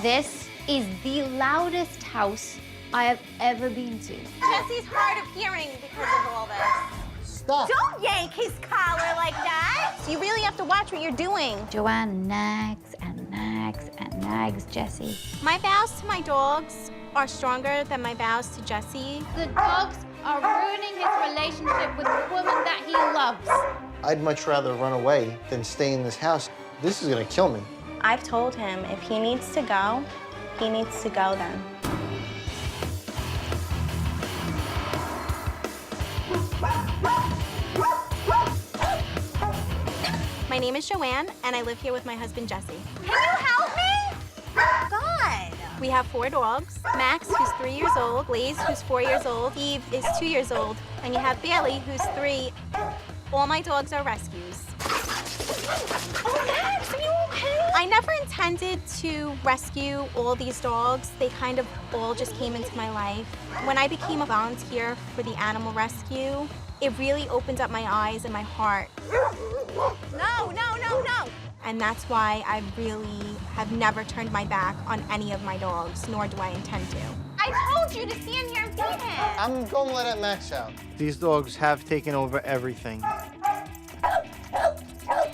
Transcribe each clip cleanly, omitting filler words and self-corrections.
This is the loudest house I have ever been to. Jesse's hard of hearing because of all this. Stop. Don't yank his collar like that. You really have to watch what you're doing. Joanne nags and nags and nags Jesse. My vows to my dogs are stronger than my vows to Jesse. The dogs are ruining his relationship with the woman that he loves. I'd much rather run away than stay in this house. This is gonna kill me. I've told him if he needs to go, he needs to go then. My name is Joanne, and I live here with my husband, Jesse. Can you help me? God. We have 4 dogs. Max, who's 3 years old. Blaze, who's 4 years old. Eve is 2 years old. And you have Bailey, who's 3. All my dogs are rescues. Oh, Max, are you okay? I never intended to rescue all these dogs. They kind of all just came into my life. When I became a volunteer for the animal rescue, it really opened up my eyes and my heart. No, no, no, no. And that's why I really have never turned my back on any of my dogs, nor do I intend to. I told you to stand here and feed him. I'm gonna let it Max out. These dogs have taken over everything.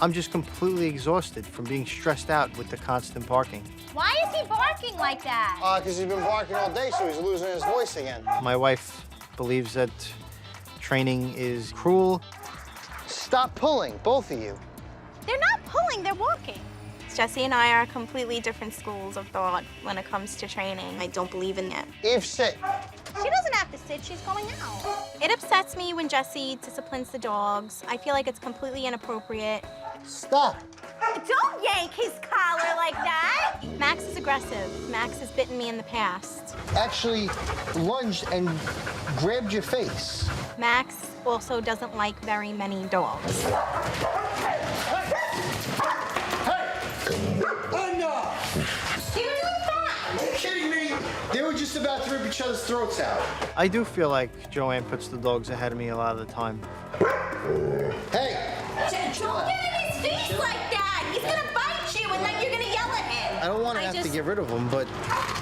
I'm just completely exhausted from being stressed out with the constant barking. Why is he barking like that? Because he's been barking all day, so he's losing his voice again. My wife believes that training is cruel. Stop pulling, both of you. They're not pulling, they're walking. Jesse and I are completely different schools of thought when it comes to training. I don't believe in that. Eve, sit. She doesn't have to sit, she's going out. It upsets me when Jesse disciplines the dogs. I feel like it's completely inappropriate. Stop. Don't yank his collar like that. Max is aggressive. Max has bitten me in the past. Actually lunged and grabbed your face. Max also doesn't like very many dogs. Enough! You're doing fine. Are you kidding me? They were just about to rip each other's throats out. I do feel like Joanne puts the dogs ahead of me a lot of the time. Hey! Don't get in his face like that. He's gonna bite you and then you're gonna yell at him. I don't want to have to get rid of them, but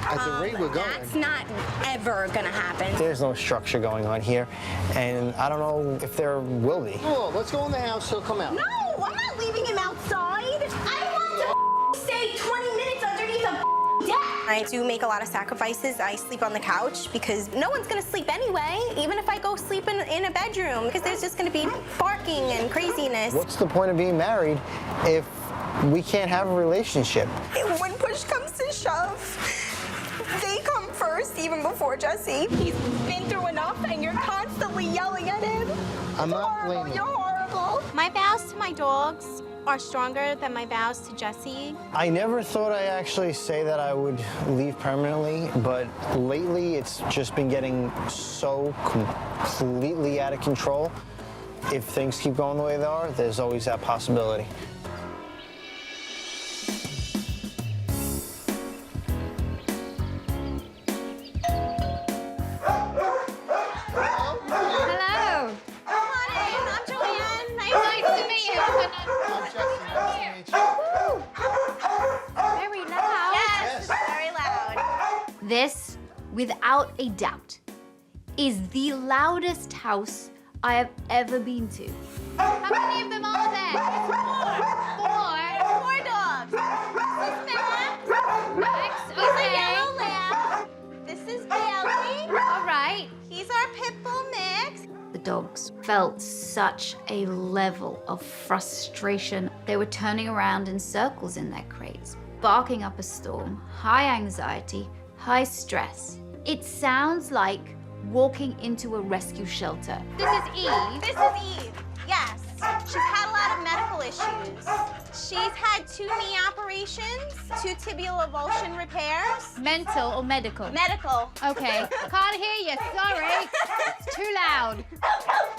at the rate we're going... That's not ever gonna happen. There's no structure going on here, and I don't know if there will be. Oh, let's go in the house, he'll come out. No, I'm not leaving him outside. I want to stay 20 minutes underneath a deck. I do make a lot of sacrifices. I sleep on the couch because no one's gonna sleep anyway, even if I go sleep in a bedroom, because there's just gonna be barking and craziness. What's the point of being married if we can't have a relationship? When push comes to shove, they come first, even before Jesse. He's been through enough, and you're constantly yelling at him. I'm not blaming you. You're horrible. My vows to my dogs are stronger than my vows to Jesse. I never thought I'd actually say that I would leave permanently, but lately it's just been getting so completely out of control. If things keep going the way they are, there's always that possibility. Hello. Come on in, I'm Joanne. Nice to meet you. Very loud. Yes, very loud. This, without a doubt, is the loudest house I have ever been to. How many of them are there? Four. 4 dogs. This is Max. Max, He's a okay. yellow lab. This is Bailey. All right. He's our pit bull mix. The dogs felt such a level of frustration. They were turning around in circles in their crates, barking up a storm, high anxiety, high stress. It sounds like walking into a rescue shelter. This is Eve. This is Eve. Yes. She's had a lot of medical issues. She's had 2 knee operations, 2 tibial avulsion repairs. Mental or medical? Medical. Okay. Can't hear you. Sorry. It's too loud.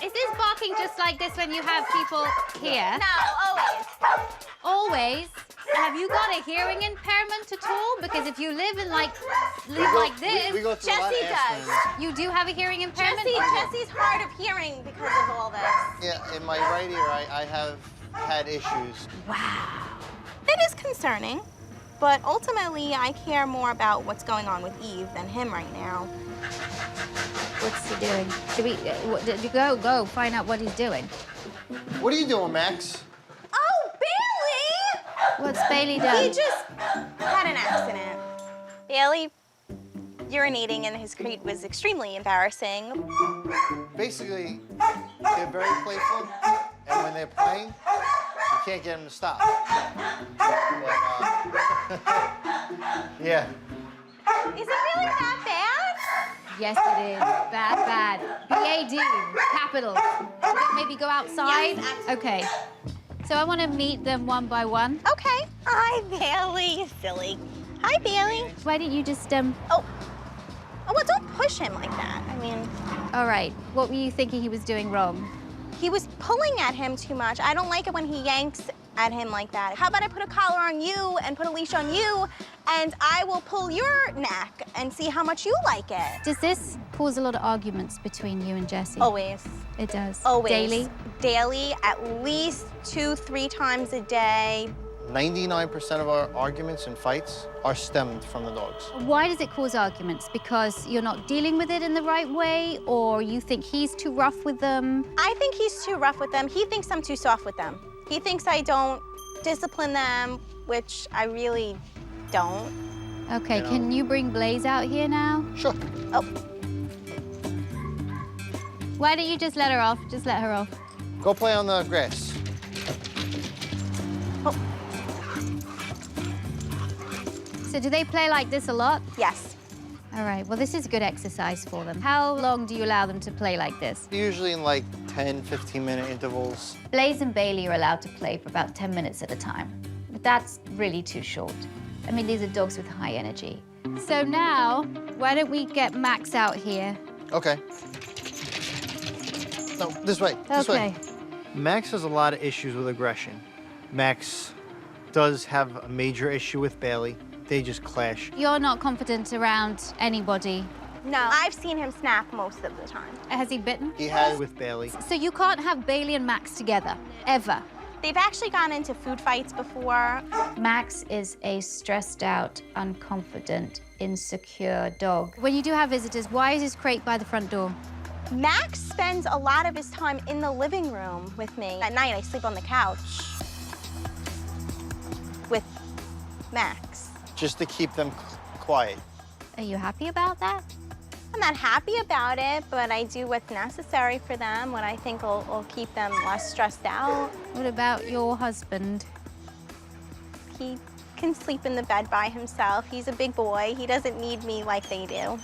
Is this barking just like this when you have people here? No, always. Always? Have you got a hearing impairment at all? Because if you live like this, We go through a lot of Jesse accidents. does. you do have a hearing impairment? Jesse's hard of hearing because of all this. Yeah, in my right ear, I have had issues. Wow. That is concerning. But ultimately, I care more about what's going on with Eve than him right now. What's he doing? Should we go find out what he's doing? What are you doing, Max? Oh, Bailey! What's Bailey done? He just had an accident. Bailey urinating in his crate was extremely embarrassing. Basically, they're very playful, and when they're playing, you can't get them to stop. But, yeah. Is it really that bad? Yes, it is. Bad. B-A-D, capital. Should we maybe go outside? Yes, absolutely. Okay. So I want to meet them one by one. Okay. Hi, Bailey. You silly. Hi, Bailey. Why didn't you just, Oh, well, don't push him like that. I mean, all right. What were you thinking he was doing wrong? he was pulling at him too much. I don't like it when he yanks at him like that. How about I put a collar on you and put a leash on you, and I will pull your neck and see how much you like it. Does this cause a lot of arguments between you and Jesse? Always. It does. Always. Daily? Daily, at least 2-3 times a day. 99% of our arguments and fights are stemmed from the dogs. Why does it cause arguments? Because you're not dealing with it in the right way, or you think he's too rough with them? I think he's too rough with them. He thinks I'm too soft with them. He thinks I don't discipline them, which I really don't. Okay, You know. can you bring Blaze out here now? Sure. Oh, Why don't you just let her off? Just let her off. Go play on the grass. So do they play like this a lot? yes. All right, well, this is good exercise for them. How long do you allow them to play like this? Usually in like 10, 15-minute intervals. Blaze and Bailey are allowed to play for about 10 minutes at a time. But that's really too short. I mean, these are dogs with high energy. So now, why don't we get Max out here? Okay. No, this way. This Okay. way. Max has a lot of issues with aggression. Max does have a major issue with Bailey. They just clash. You're not confident around anybody. No. I've seen him snap most of the time. Has he bitten? He has. With Bailey. So you can't have Bailey and Max together, ever. They've actually gone into food fights before. Max is a stressed out, unconfident, insecure dog. When you do have visitors, why is his crate by the front door? Max spends a lot of his time in the living room with me. At night, I sleep on the couch with Max. Just to keep them quiet. Are you happy about that? I'm not happy about it, but I do what's necessary for them, what I think will keep them less stressed out. What about your husband? He can sleep in the bed by himself. He's a big boy. He doesn't need me like they do.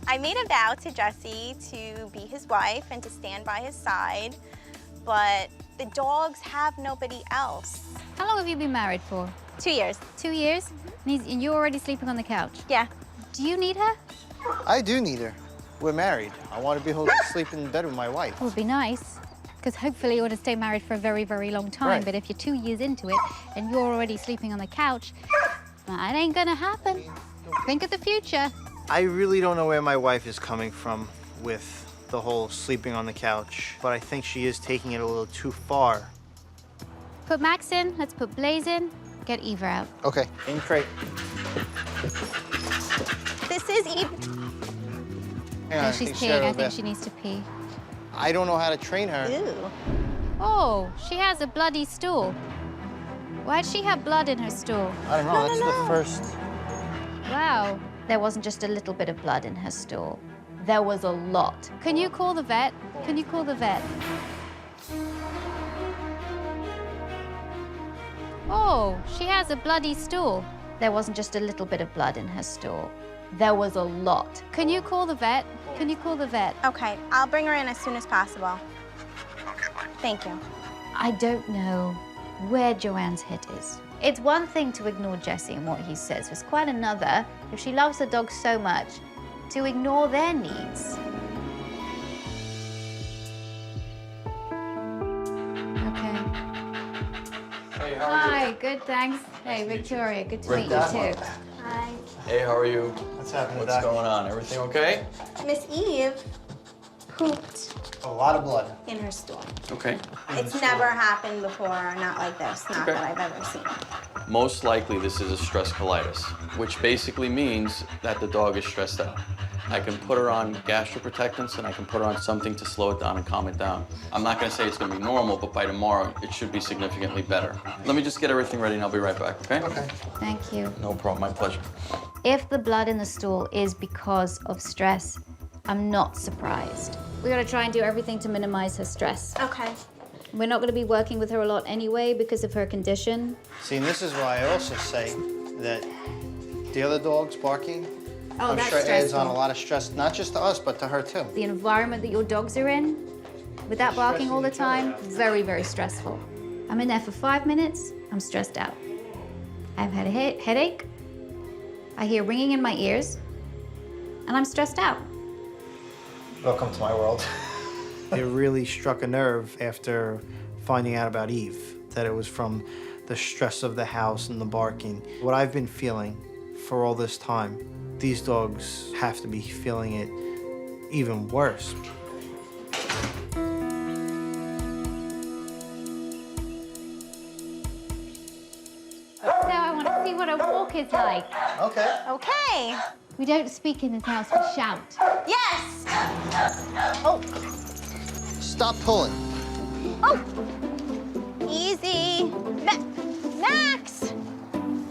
I made a vow to Jesse to be his wife and to stand by his side, but the dogs have nobody else. How long have you been married for? 2 years. 2 years? And you're already sleeping on the couch. Yeah. Do you need her? I do need her. We're married. I want to be able to sleep in bed with my wife. It would be nice, because hopefully you want to stay married for a very, very long time. Right. But if you're 2 years into it and you're already sleeping on the couch, that ain't gonna happen. Think of the future. I really don't know where my wife is coming from with the whole sleeping on the couch, but I think she is taking it a little too far. Put Max in, let's put Blaze in, get Eva out. Okay. In crate. This is Eve. Hang on, Oh, she's take peeing, Cheryl I think back. she needs to pee. I don't know how to train her. Ew. Oh, she has a bloody stool. Why'd she have blood in her stool? I don't know. That's the first. Wow. There wasn't just a little bit of blood in her stool. There was a lot. Can you call the vet? Can you call the vet? Oh, she has a bloody stool. There wasn't just a little bit of blood in her stool. There was a lot. Can you call the vet? Can you call the vet? Okay, I'll bring her in as soon as possible. Thank you. I don't know where Joanne's hit is. It's one thing to ignore Jesse and what he says. It's quite another, if she loves the dog so much, to ignore their needs. Okay. Hey, how are Hi, good, thanks. Hey, Victoria, good to meet you too. Hi. you? Hey, how are you? What's happening, What's Doc? going on? Everything okay? Miss Eve pooped A lot of blood. in her stool. Okay. It's never happened before, not like this, not Okay. that I've ever seen. Most likely this is a stress colitis, which basically means that the dog is stressed out. I can put her on gastroprotectants and I can put her on something to slow it down and calm it down. I'm not gonna say it's gonna be normal, but by tomorrow it should be significantly better. Let me just get everything ready and I'll be right back, okay? Okay. Thank you. No problem, my pleasure. If the blood in the stool is because of stress, I'm not surprised. We gotta try and do everything to minimize her stress. Okay. We're not gonna be working with her a lot anyway because of her condition. See, and this is why I also say that the other dogs barking, Oh, I'm that's sure it adds stressful. on a lot of stress, not just to us, but to her too. The environment that your dogs are in, with that barking all the time, very, very stressful. I'm in there for 5 minutes, I'm stressed out. I've had a headache, I hear ringing in my ears, and I'm stressed out. Welcome to my world. It really struck a nerve after finding out about Eve, that it was from the stress of the house and the barking. What I've been feeling for all this time, these dogs have to be feeling it even worse. Now I want to see what a walk is like. Okay. Okay. We don't speak in this house, we shout. Yes. Stop pulling. Easy. Max,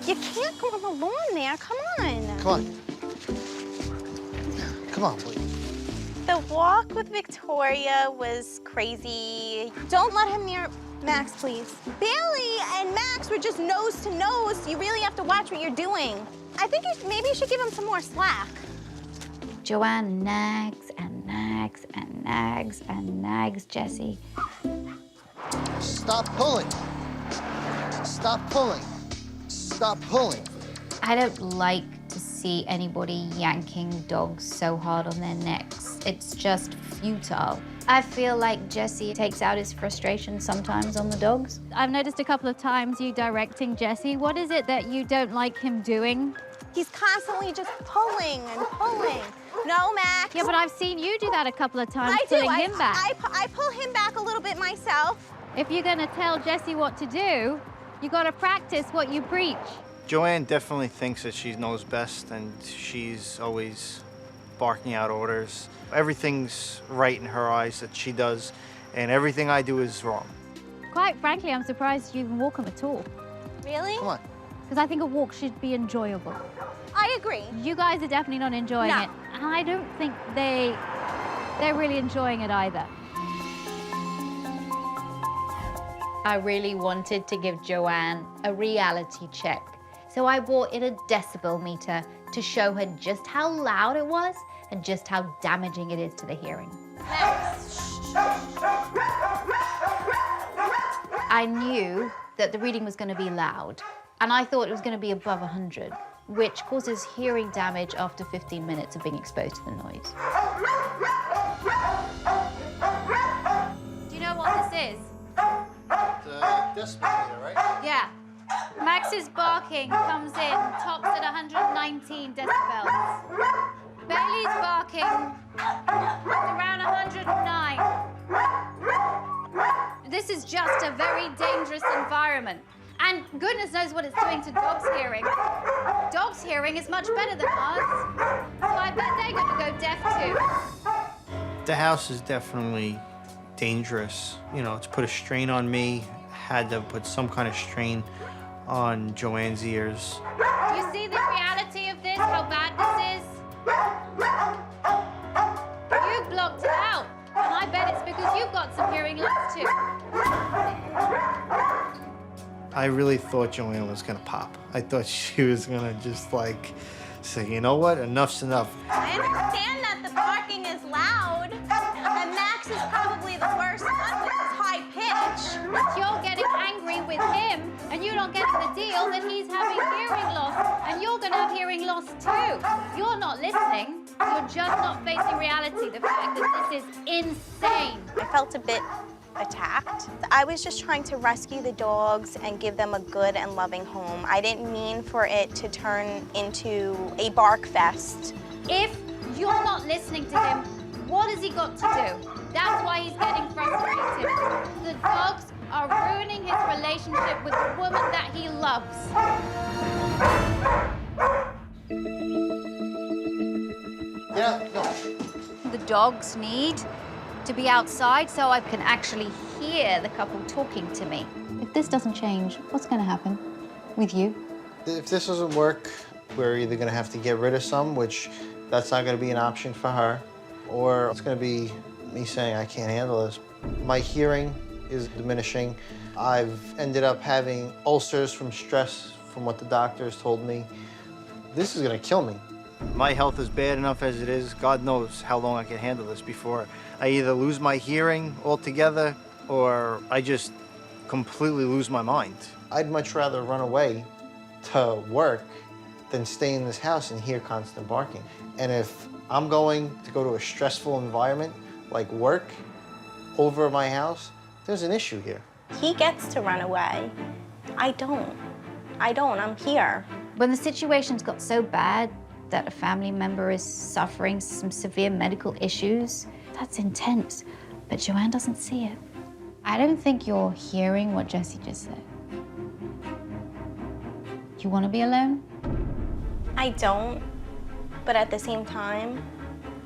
you can't go on the lawn there. Come on. Come on. Come on, please. The walk with Victoria was crazy. Don't let him near Max, please. Bailey and Max were just nose to nose. You really have to watch what you're doing. I think maybe you should give him some more slack. Joanne nags and nags and nags and nags Jessie. Stop pulling. Stop pulling. Stop pulling. I don't like to see anybody yanking dogs so hard on their necks. It's just futile. I feel like Jessie takes out his frustration sometimes on the dogs. I've noticed a couple of times you directing Jessie. What is it that you don't like him doing? He's constantly just pulling and pulling. No, Max. Yeah, but I've seen you do that a couple of times, I do. pulling him back. I pull him back a little bit myself. If you're gonna tell Jessie what to do, you gotta practice what you preach. Joanne definitely thinks that she knows best, and she's always barking out orders. Everything's right in her eyes that she does, and everything I do is wrong. Quite frankly, I'm surprised you even walk him at all. Really? Come on. Because I think a walk should be enjoyable. I agree. You guys are definitely not enjoying No. it. And I don't think they're really enjoying it either. I really wanted to give Joanne a reality check. So I brought in a decibel meter to show her just how loud it was and just how damaging it is to the hearing. I knew that the reading was going to be loud, and I thought it was going to be above 100, which causes hearing damage after 15 minutes of being exposed to the noise. Do you know what this is? The decibel meter, right? Yeah. Max's barking comes in, tops at 119 decibels. Bailey's barking around 109. This is just a very dangerous environment. And goodness knows what it's doing to dogs' hearing. Dogs' hearing is much better than ours. So I bet they're gonna go deaf too. The house is definitely dangerous. You know, it's put a strain on me, had to put some kind of strain on Joanne's ears. Do you see the reality of this, how bad this is? You blocked it out. And I bet it's because you've got some hearing loss too. I really thought Joanne was gonna pop. I thought she was gonna just like say, you know what, enough's enough. I understand that the barking is loud, and Max is probably the worst one with his high pitch. If you're getting angry with him and you don't get the deal, then he's having hearing loss. And you're going to have hearing loss too. You're not listening. You're just not facing reality. The fact that this is insane. I felt a bit attacked. I was just trying to rescue the dogs and give them a good and loving home. I didn't mean for it to turn into a bark fest. If you're not listening to him, what has he got to do? That's why he's getting frustrated. The dogs are ruining his relationship with the woman that he loves. No. The dogs need to be outside so I can actually hear the couple talking to me. If this doesn't change, what's going to happen with you? If this doesn't work, we're either going to have to get rid of some, which that's not going to be an option for her, or it's going to be me saying I can't handle this. My hearing is diminishing. I've ended up having ulcers from stress, from what the doctors told me. This is going to kill me. My health is bad enough as it is. God knows how long I can handle this before I either lose my hearing altogether or I just completely lose my mind. I'd much rather run away to work than stay in this house and hear constant barking. And if I'm going to go to a stressful environment like work over my house, there's an issue here. He gets to run away. I don't. I'm here. When the situation's got so bad that a family member is suffering some severe medical issues, that's intense. But Joanne doesn't see it. I don't think you're hearing what Jesse just said. Do you want to be alone? I don't, but at the same time,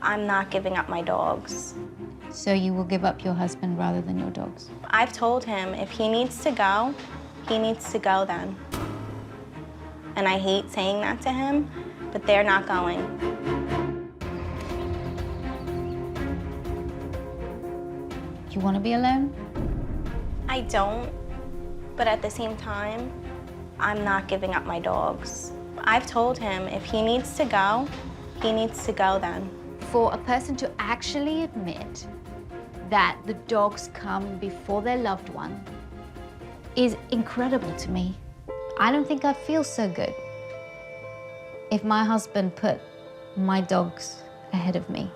I'm not giving up my dogs. So you will give up your husband rather than your dogs? I've told him if he needs to go, he needs to go then. And I hate saying that to him, but they're not going. Do you want to be alone? I don't, but at the same time, I'm not giving up my dogs. I've told him if he needs to go, he needs to go then. For a person to actually admit that the dogs come before their loved one is incredible to me. I don't think I'd feel so good if my husband put my dogs ahead of me.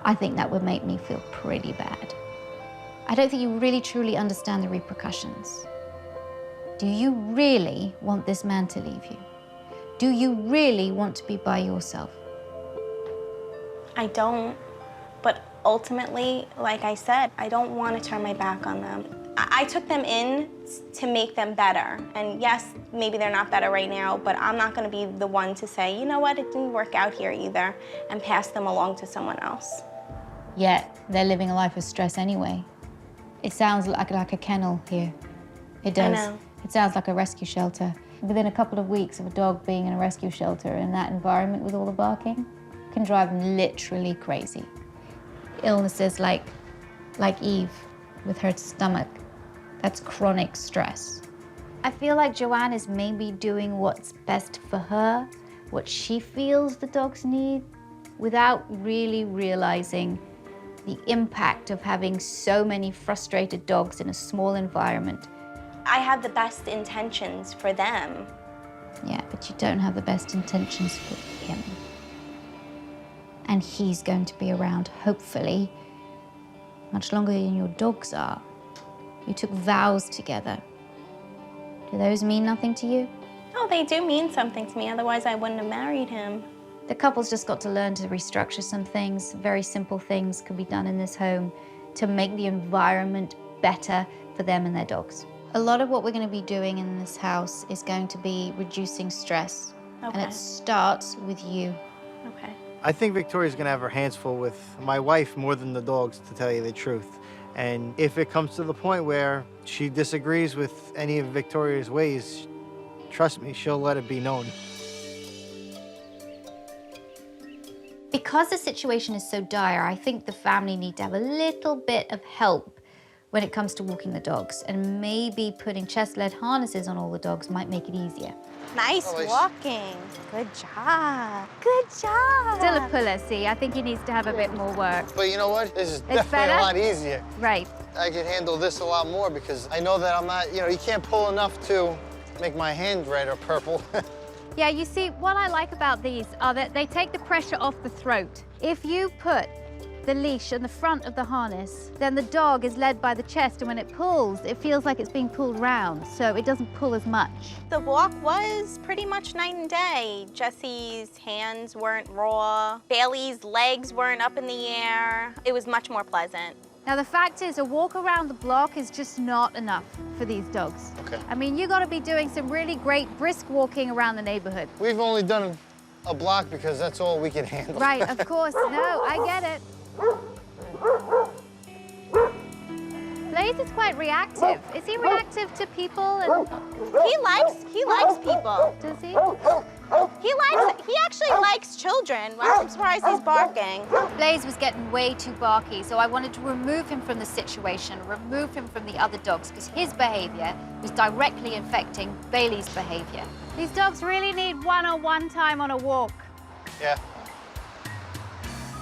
I think that would make me feel pretty bad. I don't think you really truly understand the repercussions. Do you really want this man to leave you? Do you really want to be by yourself? I don't, but ultimately, like I said, I don't want to turn my back on them. I took them in to make them better. And yes, maybe they're not better right now, but I'm not going to be the one to say, you know what, it didn't work out here either, and pass them along to someone else. Yet they're living a life of stress anyway. It sounds like a kennel here. It does. I know. It sounds like a rescue shelter. Within a couple of weeks of a dog being in a rescue shelter in that environment with all the barking, can drive them literally crazy. Illnesses like Eve with her stomach, that's chronic stress. I feel like Joanne is maybe doing what's best for her, what she feels the dogs need, without really realizing the impact of having so many frustrated dogs in a small environment. I have the best intentions for them. Yeah, but you don't have the best intentions for him. And he's going to be around, hopefully, much longer than your dogs are. You took vows together. Do those mean nothing to you? Oh, they do mean something to me, otherwise I wouldn't have married him. The couple's just got to learn to restructure some things. Very simple things can be done in this home to make the environment better for them and their dogs. A lot of what we're going to be doing in this house is going to be reducing stress. Okay. And it starts with you. Okay. I think Victoria's going to have her hands full with my wife more than the dogs, to tell you the truth. And if it comes to the point where she disagrees with any of Victoria's ways, trust me, she'll let it be known. Because the situation is so dire, I think the family need to have a little bit of help when it comes to walking the dogs, and maybe putting chest-led harnesses on all the dogs might make it easier. Nice walking. Good job. Good job. Still a puller, see? I think he needs to have a bit more work. But you know what? This is It's definitely better? a lot easier. Right. I can handle this a lot more because I know that I'm not, you can't pull enough to make my hand red or purple. Yeah, you see, what I like about these are that they take the pressure off the throat. If you put the leash and the front of the harness, then the dog is led by the chest, and when it pulls, it feels like it's being pulled round, so it doesn't pull as much. The walk was pretty much night and day. Jesse's hands weren't raw. Bailey's legs weren't up in the air. It was much more pleasant. Now, the fact is, a walk around the block is just not enough for these dogs. Okay. I mean, you gotta be doing some really great brisk walking around the neighborhood. We've only done a block because that's all we can handle. Right, of course. No, I get it. Blaze is quite reactive. Is he reactive to people? And He likes people. does he? He actually likes children. I'm surprised he's barking. Blaze was getting way too barky, so I wanted to remove him from the situation, remove him from the other dogs, because his behavior was directly infecting Bailey's behavior. These dogs really need one-on-one time on a walk. Yeah.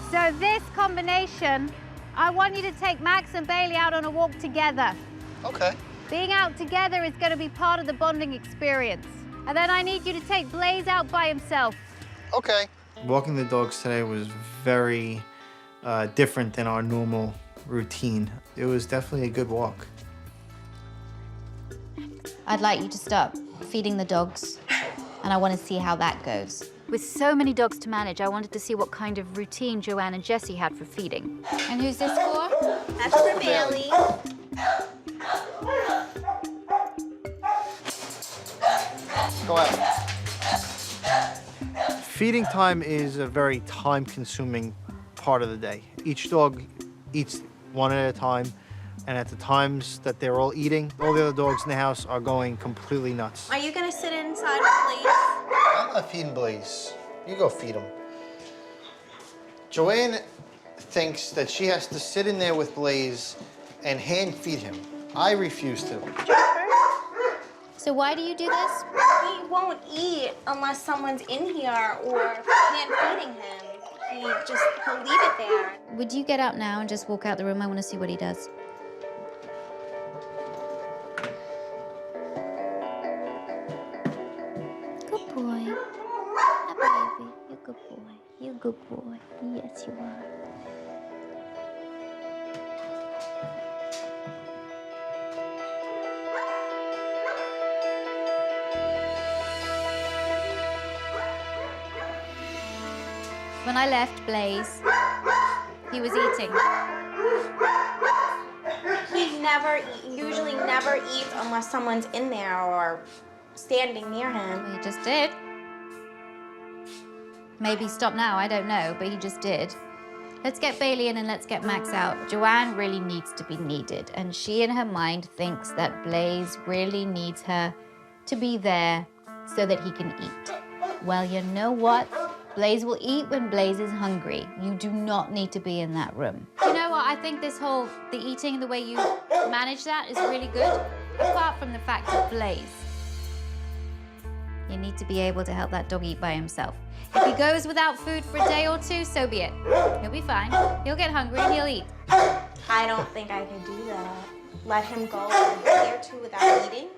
So this combination, I want you to take Max and Bailey out on a walk together. Okay. Being out together is going to be part of the bonding experience. And then I need you to take Blaze out by himself. Okay. Walking the dogs today was very different than our normal routine. It was definitely a good walk. I'd like you to start feeding the dogs, and I want to see how that goes. With so many dogs to manage, I wanted to see what kind of routine Joanne and Jessie had for feeding. And who's this for? That's for Bailey. Go ahead. Feeding time is a very time-consuming part of the day. Each dog eats one at a time, and at the times that they're all eating, all the other dogs in the house are going completely nuts. Are you gonna sit inside with Blaze? I'm not feeding Blaze. You go feed him. Joanne thinks that she has to sit in there with Blaze and hand feed him. I refuse to. So why do you do this? He won't eat unless someone's in here or hand feeding him. He'll leave it there. Would you get up now and just walk out the room? I want to see what he does. Good boy. Hi, baby. You're a good boy. You're a good boy. Yes, you are. When I left Blaze, he was eating. He usually never eats unless someone's in there or standing near him. He just did. Maybe stop now, I don't know, but he just did. Let's get Bailey in and let's get Max out. Joanne really needs to be needed, and she in her mind thinks that Blaze really needs her to be there so that he can eat. Well, you know what? Blaze will eat when Blaze is hungry. You do not need to be in that room. You know what? I think this whole, the eating and the way you manage that is really good, apart from the fact that Blaze, you need to be able to help that dog eat by himself. If he goes without food for a day or two, so be it. He'll be fine. He'll get hungry and he'll eat. I don't think I could do that. Let him go a day or two without eating.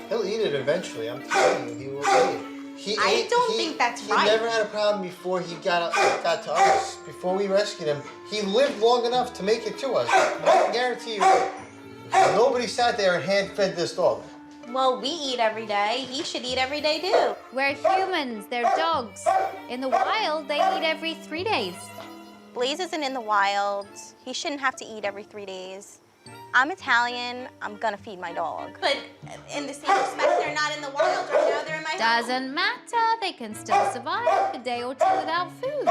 He'll eat it eventually. I'm telling you, he will eat it. I don't think that's right. He never had a problem before he got to us. Before we rescued him, he lived long enough to make it to us. I can guarantee you, nobody sat there and hand-fed this dog. Well, we eat every day. He should eat every day too. We're humans, they're dogs. In the wild, they eat every 3 days. Blaze isn't in the wild. He shouldn't have to eat every 3 days. I'm Italian. I'm gonna feed my dog. But in the same respect, they're not in the wild right now. They're in my home. Doesn't matter, they can still survive a day or two without food.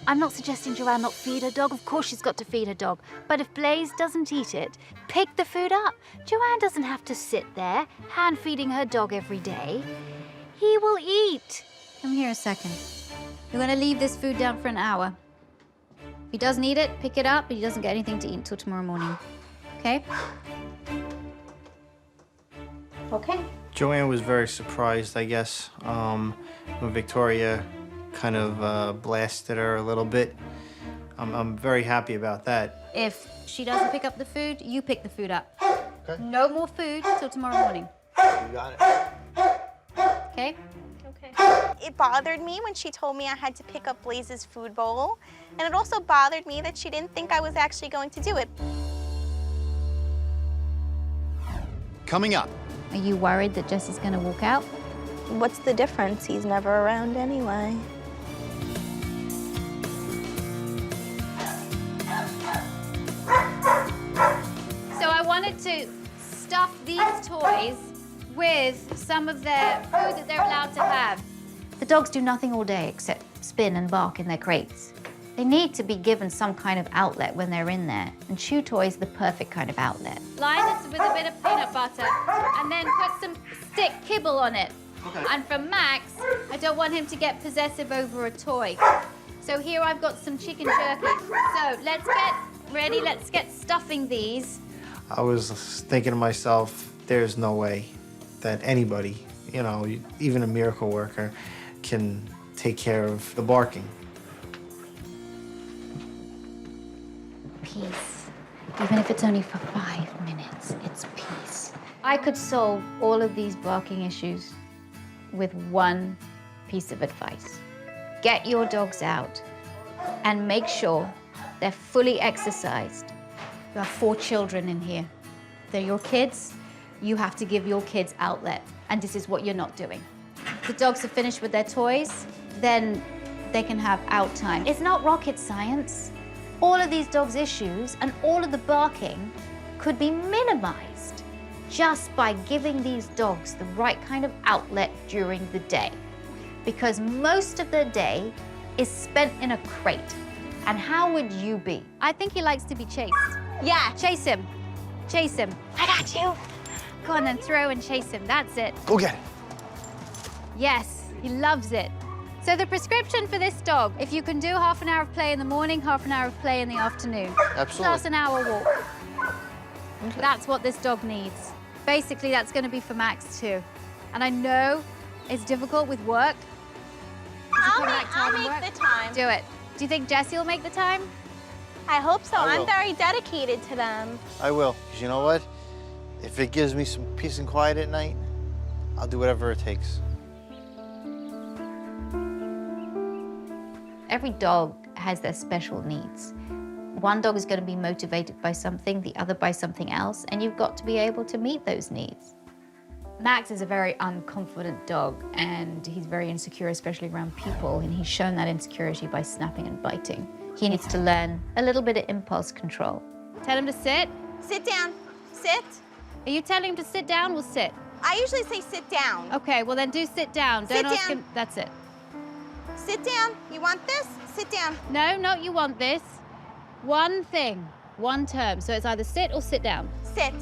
I'm not suggesting Joanne not feed her dog. Of course she's got to feed her dog. But if Blaze doesn't eat it, pick the food up. Joanne doesn't have to sit there hand-feeding her dog every day. He will eat. Come here a second. You're gonna leave this food down for an hour. If he doesn't eat it, pick it up, but he doesn't get anything to eat until tomorrow morning. Okay? Okay. Joanne was very surprised, I guess, when Victoria kind of blasted her a little bit. I'm very happy about that. If she doesn't pick up the food, you pick the food up. Okay. No more food till tomorrow morning. You got it. Okay? Okay. It bothered me when she told me I had to pick up Blaze's food bowl, and it also bothered me that she didn't think I was actually going to do it. Coming up. Are you worried that Jesse's going to walk out? What's the difference? He's never around anyway. So I wanted to stuff these toys with some of their food that they're allowed to have. The dogs do nothing all day except spin and bark in their crates. They need to be given some kind of outlet when they're in there, and chew toy is the perfect kind of outlet. Line this with a bit of peanut butter, and then put some stick kibble on it. Okay. And for Max, I don't want him to get possessive over a toy. So here I've got some chicken jerky. So let's get ready, let's get stuffing these. I was thinking to myself, there's no way that anybody, you know, even a miracle worker, can take care of the barking. Peace. Even if it's only for 5 minutes, it's peace. I could solve all of these barking issues with one piece of advice. Get your dogs out and make sure they're fully exercised. You have 4 children in here. They're your kids. You have to give your kids outlet, and this is what you're not doing. If the dogs are finished with their toys, then they can have out time. It's not rocket science. All of these dogs' issues and all of the barking could be minimized just by giving these dogs the right kind of outlet during the day. Because most of their day is spent in a crate. And how would you be? I think he likes to be chased. Yeah. Chase him. Chase him. I got you. Go on then, throw and chase him. That's it. Go get it. Yes, he loves it. So the prescription for this dog, if you can do half an hour of play in the morning, half an hour of play in the afternoon. Absolutely. Plus an hour walk. That's what this dog needs. Basically, that's going to be for Max too. And I know it's difficult with work. I'll make the time. Do it. Do you think Jessie will make the time? I hope so. I will. I'm very dedicated to them. I will. 'Cause you know what? If it gives me some peace and quiet at night, I'll do whatever it takes. Every dog has their special needs. One dog is going to be motivated by something, the other by something else, and you've got to be able to meet those needs. Max is a very unconfident dog, and he's very insecure, especially around people, and he's shown that insecurity by snapping and biting. He needs to learn a little bit of impulse control. Tell him to sit. Sit down. Sit. Are you telling him to sit down or sit? I usually say sit down. Okay, well then do sit down. Sit Don't ask down. him. That's it. Sit down. You want this? Sit down. No, not you want this. One thing, one term. So it's either sit or sit down. Sit.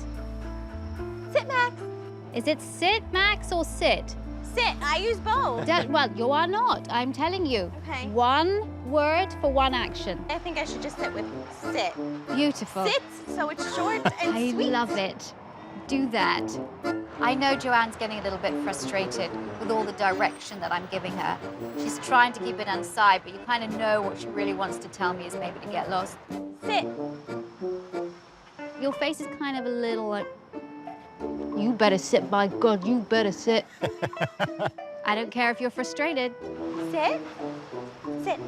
Sit, Max. Is it sit, Max, or sit? Sit. I use both. Well, you are not. I'm telling you. Okay. One word for one action. I think I should just sit with sit. Beautiful. Sit, so it's short and I sweet. love it. Do that. I know Joanne's getting a little bit frustrated with all the direction that I'm giving her. She's trying to keep it inside, but you kind of know what she really wants to tell me is maybe to get lost. Sit. Your face is kind of a little like, you better sit, by God, you better sit. I don't care if you're frustrated. Sit. Sit.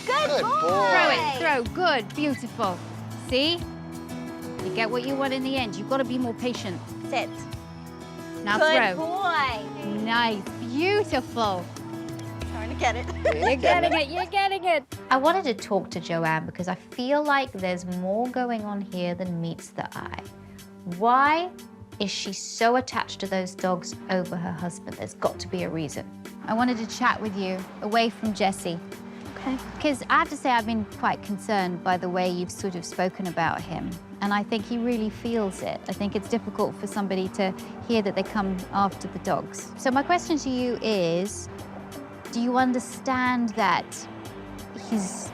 Good, Good boy. boy. Throw it, throw, good, beautiful. See? You get what you want in the end. You've got to be more patient. Sit. Now Good throw. boy. Nice, beautiful. Trying to get it. You're getting it, you're getting it. I wanted to talk to Joanne because I feel like there's more going on here than meets the eye. Why is she so attached to those dogs over her husband? There's got to be a reason. I wanted to chat with you away from Jesse. Okay. Because I have to say I've been quite concerned by the way you've sort of spoken about him. And I think he really feels it. I think it's difficult for somebody to hear that they come after the dogs. So my question to you is, do you understand that he's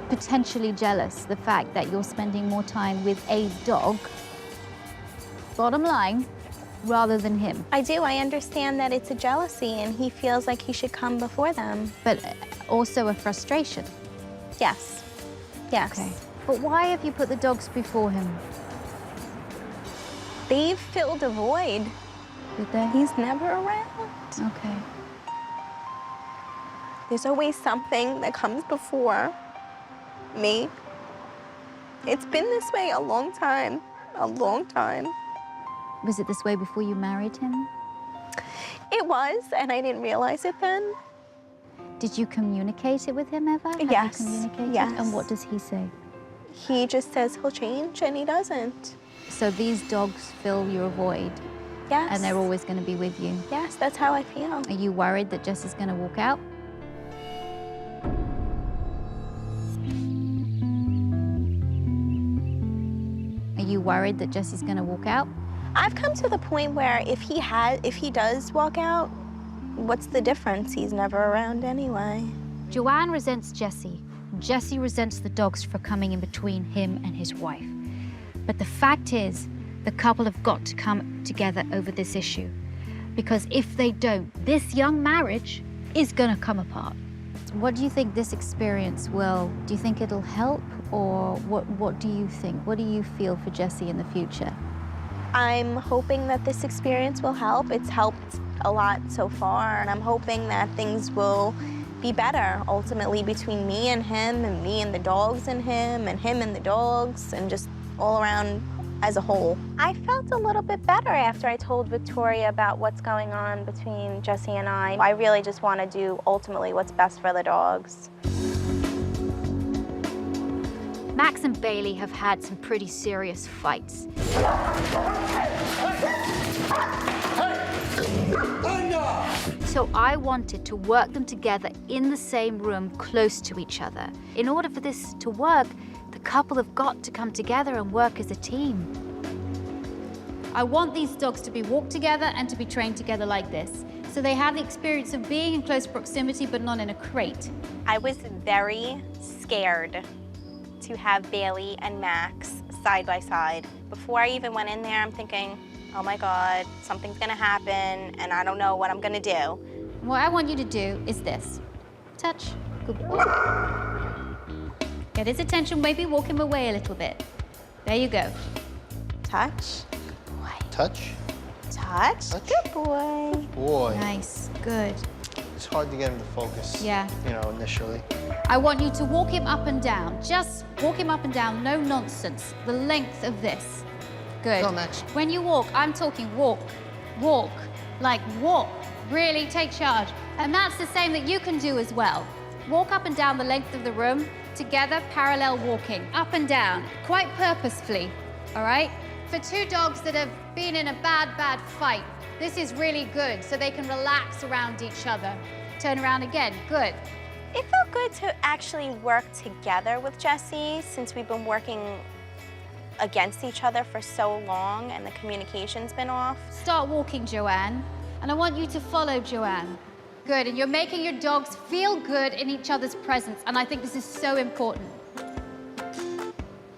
potentially jealous, the fact that you're spending more time with a dog, bottom line, rather than him? I do. I understand that it's a jealousy and he feels like he should come before them. But also a frustration. Yes. Yes. Okay. But why have you put the dogs before him? They've filled a void. Did they? He's never around. Okay. There's always something that comes before me. It's been this way a long time, a long time. Was it this way before you married him? It was, and I didn't realize it then. Did you communicate it with him ever? Have Yes, you communicated? yes. And what does he say? He just says he'll change, and he doesn't. So these dogs fill your void, Yes. and they're always going to be with you. Yes, that's how I feel. Are you worried that Jesse's going to walk out? Are you worried that Jesse's going to walk out? I've come to the point where if he does walk out, what's the difference? He's never around anyway. Joanne resents Jesse. Jesse resents the dogs for coming in between him and his wife. But the fact is, the couple have got to come together over this issue. Because if they don't, this young marriage is gonna come apart. What do you think this experience will, do you think it'll help? Or what do you think? What do you feel for Jesse in the future? I'm hoping that this experience will help. It's helped a lot so far, and I'm hoping that things will be better ultimately between me and him, and me and the dogs and him and the dogs, and just all around as a whole. I felt a little bit better after I told Victoria about what's going on between Jesse and I. I really just want to do ultimately what's best for the dogs. Max and Bailey have had some pretty serious fights. So I wanted to work them together in the same room, close to each other. In order for this to work, the couple have got to come together and work as a team. I want these dogs to be walked together and to be trained together like this. So they have the experience of being in close proximity, but not in a crate. I was very scared to have Bailey and Max side by side. Before I even went in there, I'm thinking, oh my God, something's gonna happen, and I don't know what I'm gonna do. What I want you to do is this. Touch. Good boy. Get his attention, maybe walk him away a little bit. There you go. Touch. Touch? Touch. Touch. Good boy. Boy, Nice, good. it's hard to get him to focus. Yeah. You know, initially. I want you to walk him up and down. Just walk him up and down, no nonsense. The length of this. Good. Go, Max. When you walk, I'm talking walk, walk, like walk. Really take charge. And that's the same that you can do as well. Walk up and down the length of the room, together, parallel walking, up and down, quite purposefully, all right? For two dogs that have been in a bad fight, this is really good, so they can relax around each other. Turn around again, good. It felt good to actually work together with Jesse since we've been working against each other for so long and the communication's been off. Start walking, Joanne, and I want you to follow Joanne. Good, and you're making your dogs feel good in each other's presence, and I think this is so important.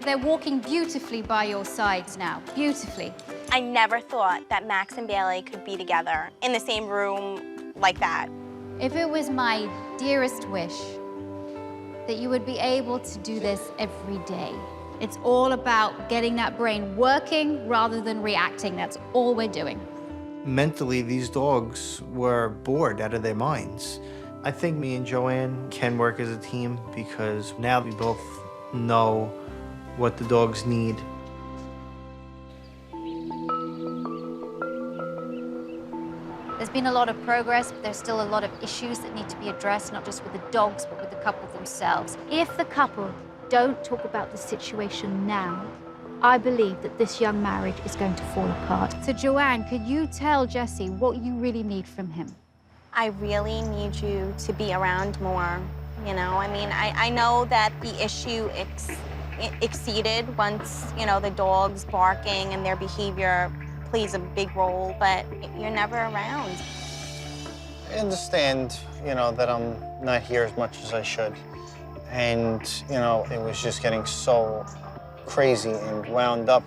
They're walking beautifully by your sides now, beautifully. I never thought that Max and Bailey could be together in the same room like that. If it was my dearest wish that you would be able to do this every day. It's all about getting that brain working rather than reacting. That's all we're doing. Mentally, these dogs were bored out of their minds. I think me and Joanne can work as a team because now we both know what the dogs need. There's been a lot of progress, but there's still a lot of issues that need to be addressed, not just with the dogs, but with the couple themselves. If the couple don't talk about the situation now, I believe that this young marriage is going to fall apart. So Joanne, could you tell Jesse what you really need from him? I really need you to be around more, you know? I mean, I know that the issue exceeded once, you know, the dogs barking and their behavior plays a big role, but you're never around. I understand, you know, that I'm not here as much as I should. And, you know, it was just getting so crazy and wound up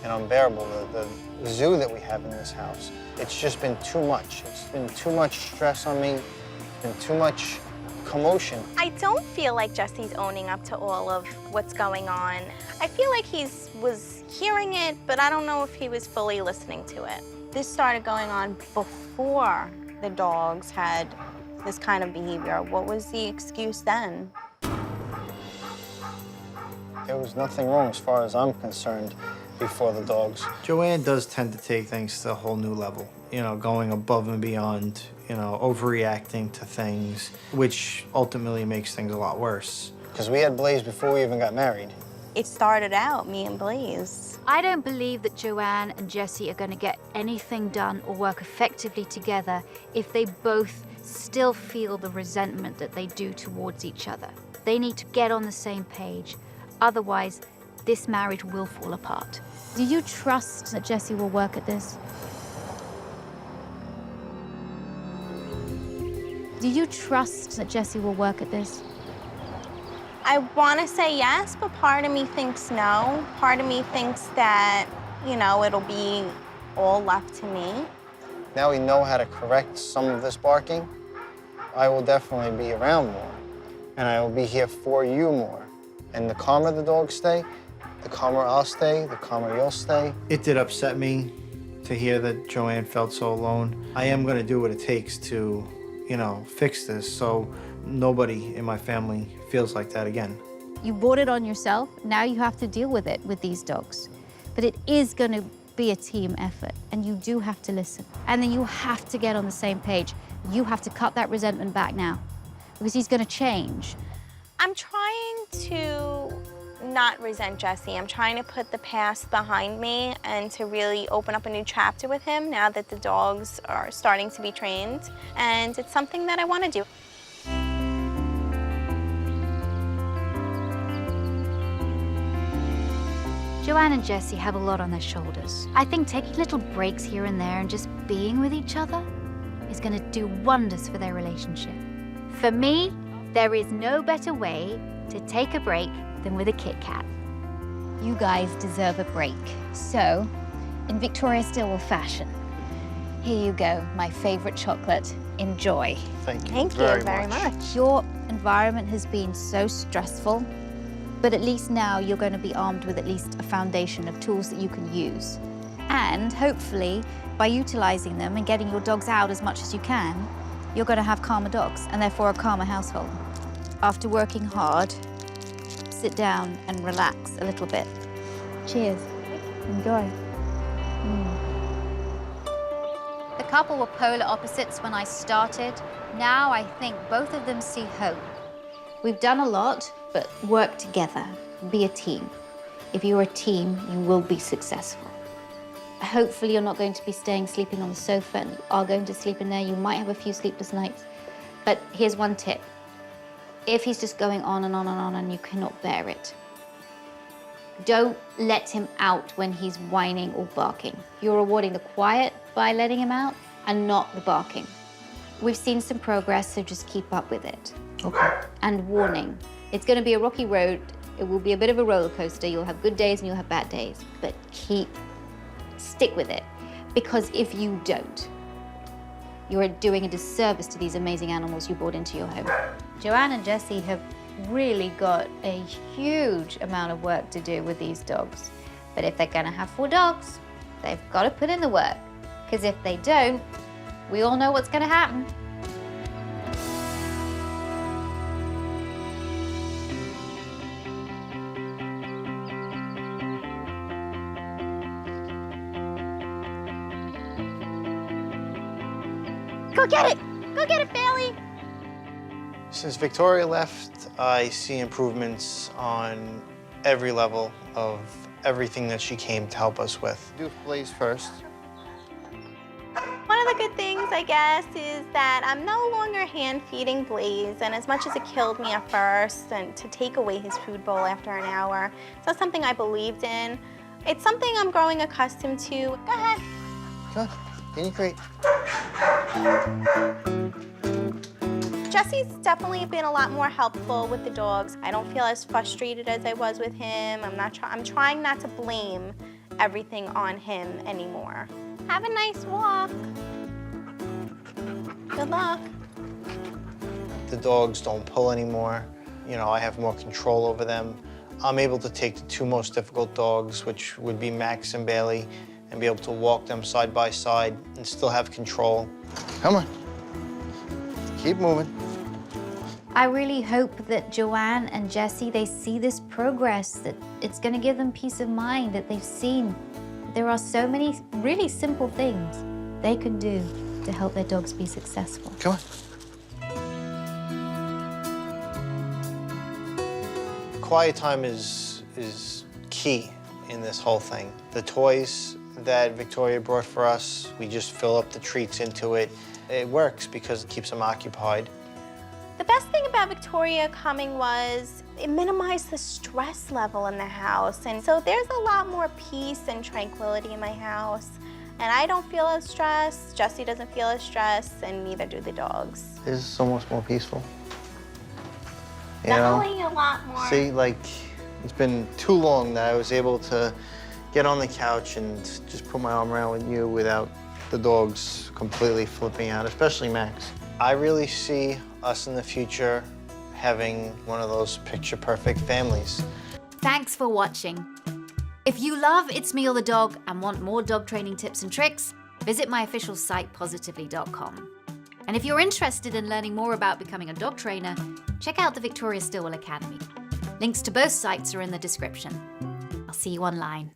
and unbearable, the zoo that we have in this house. It's just been too much. It's been too much stress on me, it's been too much commotion. I don't feel like Jesse's owning up to all of what's going on. I feel like he was hearing it, but I don't know if he was fully listening to it. This started going on before the dogs had this kind of behavior. What was the excuse then? There was nothing wrong as far as I'm concerned before the dogs. Joanne does tend to take things to a whole new level, you know, going above and beyond, you know, overreacting to things, which ultimately makes things a lot worse. Because we had Blaze before we even got married. It started out, me and Blaze. I don't believe that Joanne and Jessie are going to get anything done or work effectively together if they both still feel the resentment that they do towards each other. They need to get on the same page. Otherwise, this marriage will fall apart. Do you trust that Jessie will work at this? Do you trust that Jessie will work at this? I want to say yes, but part of me thinks no. Part of me thinks that, you know, it'll be all left to me. Now we know how to correct some of this barking. I will definitely be around more, and I will be here for you more. And the calmer the dogs stay, the calmer I'll stay, the calmer you'll stay. It did upset me to hear that Joanne felt so alone. I am going to do what it takes to, you know, fix this so nobody in my family feels like that again. You brought it on yourself. Now you have to deal with it with these dogs. But it is going to be a team effort, and you do have to listen. And then you have to get on the same page. You have to cut that resentment back now, because he's going to change. I'm trying to not resent Jessie. I'm trying to put the past behind me and to really open up a new chapter with him now that the dogs are starting to be trained. And it's something that I want to do. Joanne and Jessie have a lot on their shoulders. I think taking little breaks here and there and just being with each other is going to do wonders for their relationship. For me, there is no better way to take a break than with a Kit Kat. You guys deserve a break. So, in Victoria Stilwell fashion, here you go, my favorite chocolate. Enjoy. Thank you Thank you very much. Your environment has been so stressful, but at least now you're going to be armed with at least a foundation of tools that you can use. And hopefully, by utilizing them and getting your dogs out as much as you can, you're going to have calmer dogs and therefore a calmer household. After working hard, sit down and relax a little bit. Cheers. Enjoy. The couple were polar opposites when I started. Now I think both of them see hope. We've done a lot, but work together. Be a team. If you're a team, you will be successful. Hopefully you're not going to be sleeping on the sofa, and you are going to sleep in there. You might have a few sleepless nights. But here's one tip. If he's just going on and on and on and you cannot bear it, don't let him out when he's whining or barking. You're rewarding the quiet by letting him out and not the barking. We've seen some progress, so just keep up with it. Okay. And warning, it's going to be a rocky road. It will be a bit of a roller coaster. You'll have good days and you'll have bad days, but stick with it. Because if you don't, you're doing a disservice to these amazing animals you brought into your home. Joanne and Jessie have really got a huge amount of work to do with these dogs. But if they're gonna have 4 dogs, they've got to put in the work. Because if they don't, we all know what's gonna happen. Go get it! Go get it, Bailey! Since Victoria left, I see improvements on every level of everything that she came to help us with. Do Blaze first. One of the good things, I guess, is that I'm no longer hand-feeding Blaze, and as much as it killed me at first, and to take away his food bowl after an hour, it's not something I believed in. It's something I'm growing accustomed to. Go ahead. Good. Guinea crate. Jesse's definitely been a lot more helpful with the dogs. I don't feel as frustrated as I was with him. I'm trying not to blame everything on him anymore. Have a nice walk. Good luck. The dogs don't pull anymore. You know, I have more control over them. I'm able to take the 2 most difficult dogs, which would be Max and Bailey, and be able to walk them side by side and still have control. Come on. Keep moving. I really hope that Joanne and Jesse, they see this progress, that it's going to give them peace of mind, that they've seen there are so many really simple things they can do to help their dogs be successful. Come on. Quiet time is key in this whole thing. The toys that Victoria brought for us, we just fill up the treats into it. It works because it keeps them occupied. The best thing about Victoria coming was it minimized the stress level in the house. And so there's a lot more peace and tranquility in my house. And I don't feel as stressed, Jesse doesn't feel as stressed, and neither do the dogs. This is so much more peaceful. You know? Definitely a lot more. See, like, it's been too long that I was able to get on the couch and just put my arm around with you without the dogs completely flipping out, especially Max. I really see us in the future having one of those picture-perfect families. Thanks for watching. If you love It's Me or the Dog and want more dog training tips and tricks, visit my official site, positively.com. And if you're interested in learning more about becoming a dog trainer, check out the Victoria Stilwell Academy. Links to both sites are in the description. I'll see you online.